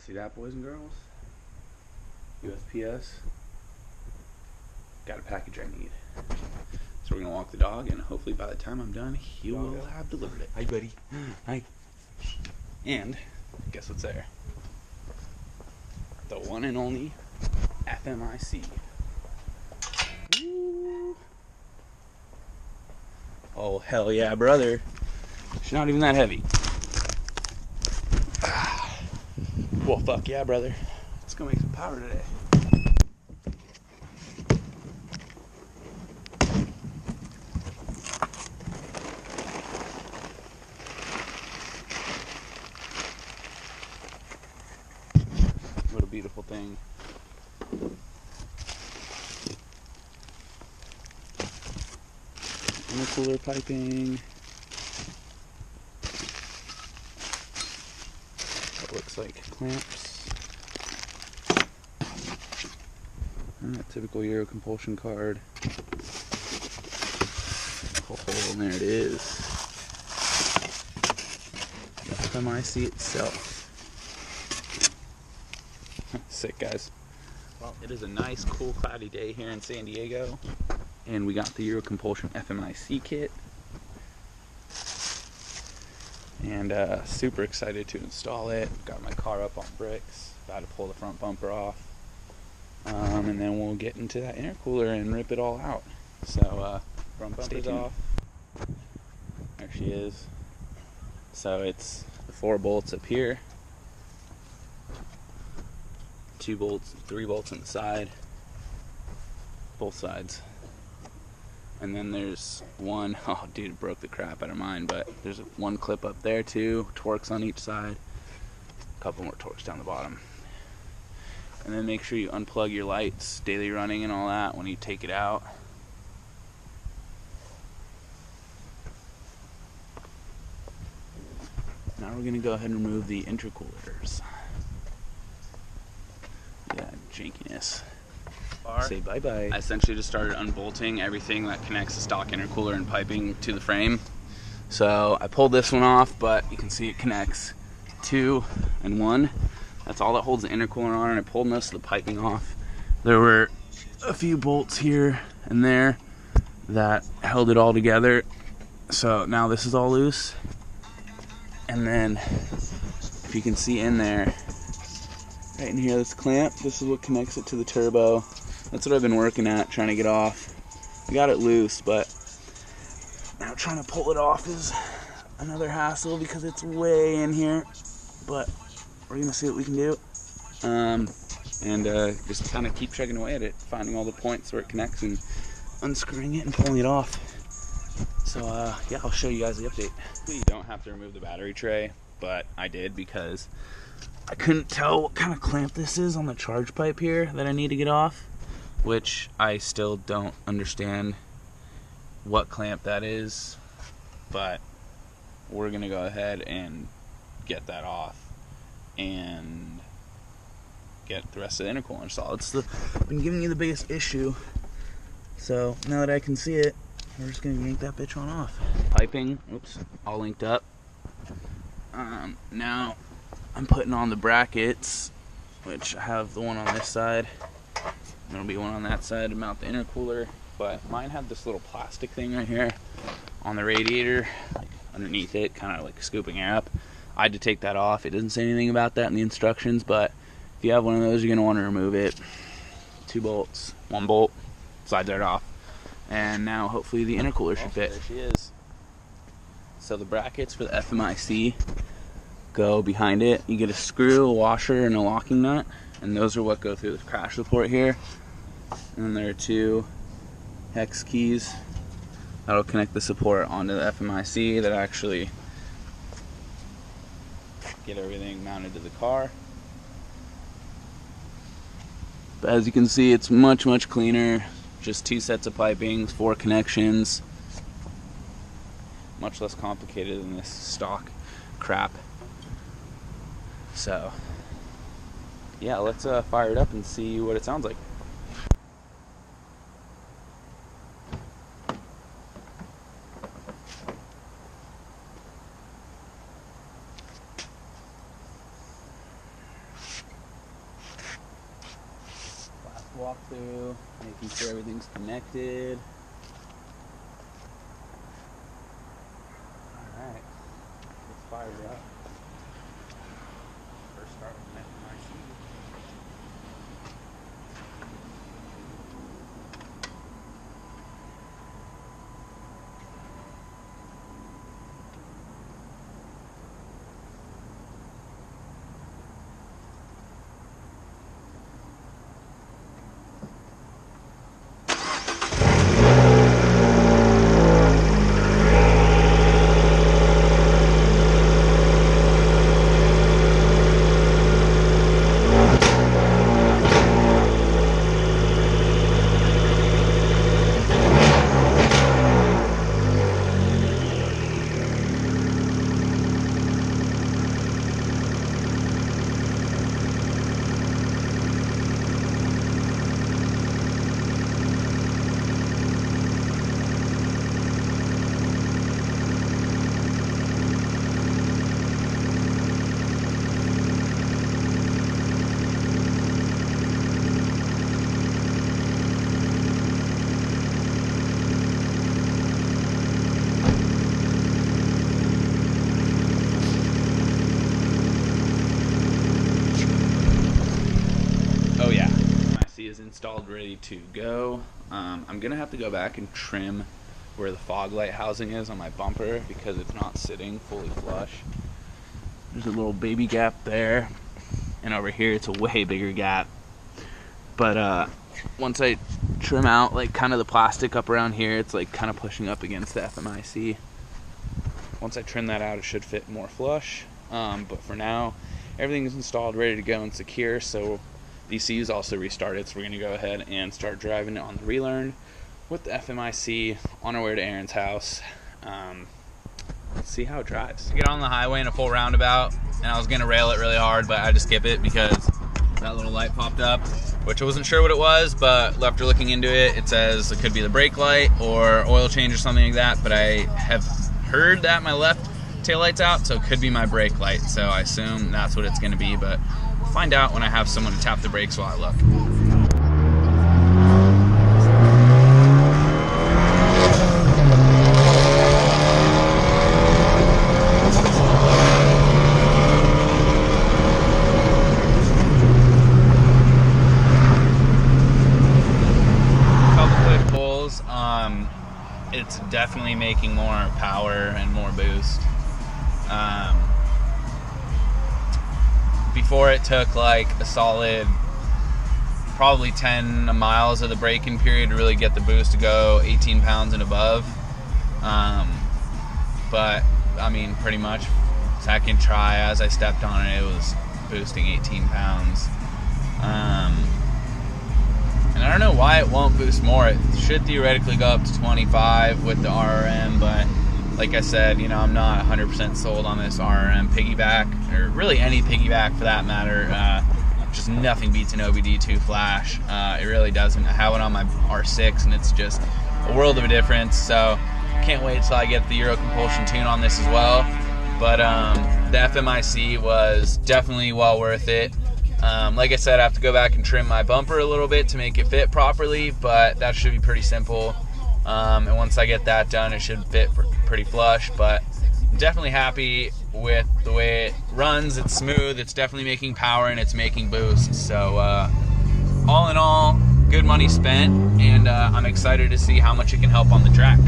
See that, boys and girls? USPS. Got a package I need. So we're gonna walk the dog, and hopefully by the time I'm done, he will have delivered it. Hi, buddy. Hi. And guess what's there? The one and only FMIC. Woo. Oh, hell yeah, brother. She's not even that heavy. Well, fuck yeah, brother. Let's go make some power today. What a beautiful thing. Intercooler piping. That looks like clamps. And that typical Eurocompulsion card. Oh, and there it is. The FMIC itself. Sick, guys. Well, it is a nice, cool, cloudy day here in San Diego, and we got the Eurocompulsion FMIC kit, and super excited to install it. Got my car up on bricks, about to pull the front bumper off, and then we'll get into that intercooler and rip it all out. So front bumper's off. There she is. So it's the 4 bolts up here. 2 bolts, 3 bolts on the side, both sides, and then there's one, oh dude, it broke the crap out of mine, but there's one clip up there too, Torx on each side, a couple more Torx down the bottom, and then make sure you unplug your lights, daily running and all that when you take it out. Now we're gonna go ahead and remove the intercoolers. Yeah, jankiness. Say bye-bye. I essentially just started unbolting everything that connects the stock intercooler and piping to the frame. So I pulled this one off, but you can see it connects 2 and 1. That's all that holds the intercooler on, and I pulled most of the piping off. There were a few bolts here and there that held it all together. So now this is all loose. And then, if you can see in there, right in here, this clamp, this is what connects it to the turbo. That's what I've been working at, trying to get off. I got it loose, but now trying to pull it off is another hassle because it's way in here. But we're gonna see what we can do. And just kind of keep chugging away at it, finding all the points where it connects and unscrewing it and pulling it off. So yeah, I'll show you guys the update. You don't have to remove the battery tray, but I did because I couldn't tell what kind of clamp this is on the charge pipe here that I need to get off, which I still don't understand what clamp that is, but we're gonna go ahead and get that off and get the rest of the intercooler installed. It's been giving you the biggest issue, so now that I can see it, we're just gonna yank that bitch on off. Piping, oops, all linked up. Now I'm putting on the brackets, which I have the one on this side. There'll be one on that side to mount the intercooler, but mine had this little plastic thing right here on the radiator, like underneath it, kind of like scooping air up. I had to take that off. It doesn't say anything about that in the instructions, but if you have one of those, you're gonna want to remove it. 2 bolts, 1 bolt, slides right off. And now hopefully the intercooler should fit. There she is. So the brackets for the FMIC go behind it. You get a screw, a washer, and a locking nut, and those are what go through the crash support here. And then there are 2 hex keys that'll connect the support onto the FMIC that actually get everything mounted to the car. But as you can see, it's much, much cleaner. Just 2 sets of pipings, 4 connections. Much less complicated than this stock crap. So, yeah, let's fire it up and see what it sounds like. walkthrough, making sure everything's connected. Alright, let's fire it up. First start with an FMIC. Oh yeah, my IC is installed, ready to go. I'm gonna have to go back and trim where the fog light housing is on my bumper because it's not sitting fully flush. There's a little baby gap there, and over here it's a way bigger gap. But once I trim out like kind of the plastic up around here, it's like kind of pushing up against the FMIC. Once I trim that out, it should fit more flush. But for now, everything is installed, ready to go and secure. So the ECU's also restarted, so we're going to go ahead and start driving it on the relearn with the FMIC on our way to Aaron's house. Let's see how it drives. Get on the highway in a full roundabout, and I was going to rail it really hard, but I had to skip it because that little light popped up, which I wasn't sure what it was, but after looking into it, it says it could be the brake light or oil change or something like that, but I have heard that my left taillight's out, so it could be my brake light, so I assume that's what it's going to be, but we'll find out when I have someone to tap the brakes while I look. It's definitely making more power and more boost. Before it took like a solid probably 10 miles of the braking period to really get the boost to go 18 pounds and above. But I mean, pretty much second try as I stepped on it, it was boosting 18 pounds. And I don't know why it won't boost more. It should theoretically go up to 25 with the RRM, but like I said, you know, I'm not 100% sold on this RRM piggyback, or really any piggyback for that matter. Just nothing beats an OBD2 flash. It really doesn't. I have it on my R6, and it's just a world of a difference. So can't wait till I get the Eurocompulsion tune on this as well. But the FMIC was definitely well worth it. Like I said, I have to go back and trim my bumper a little bit to make it fit properly, but that should be pretty simple. And once I get that done, it should fit pretty flush. But I'm definitely happy with the way it runs. It's smooth, it's definitely making power, and it's making boosts. So all in all, good money spent, and I'm excited to see how much it can help on the track.